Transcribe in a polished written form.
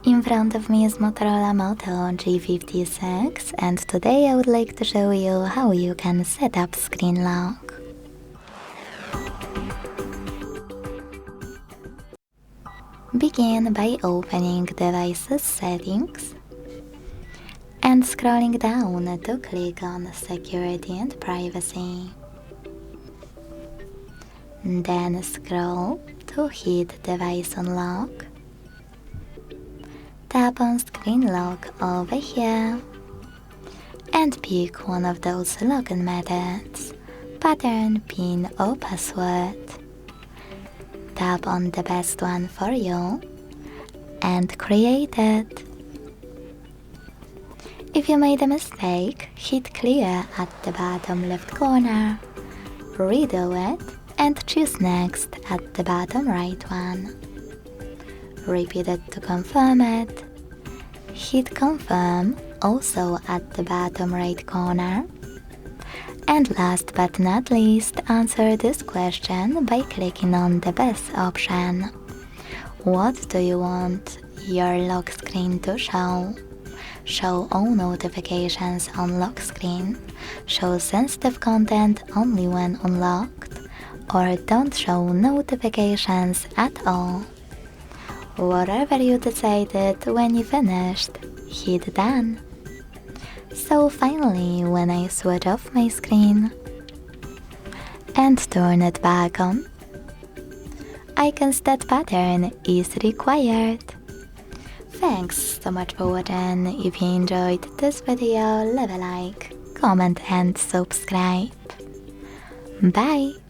In front of me is Motorola Moto G56, and today I would like to show you how you can set up screen lock. Begin by opening Devices Settings and scrolling down to click on Security and Privacy. Then scroll to hit Device Unlock. Tap on Screen Lock over here and pick one of those login methods, pattern, PIN or password. Tap on the best one for you and create it. If you made a mistake, hit clear at the bottom left corner, redo it and choose next at the bottom right one. Repeat it to confirm it. Hit confirm also at the bottom right corner. And last but not least, answer this question by clicking on the best option. What do you want your lock screen to show? Show all notifications on lock screen, show sensitive content only when unlocked, or don't show notifications at all. Whatever you decided when you finished, hit done. So finally, when I switch off my screen and turn it back on, icons that pattern is required. Thanks so much for watching. If you enjoyed this video, leave a like, comment and subscribe. Bye!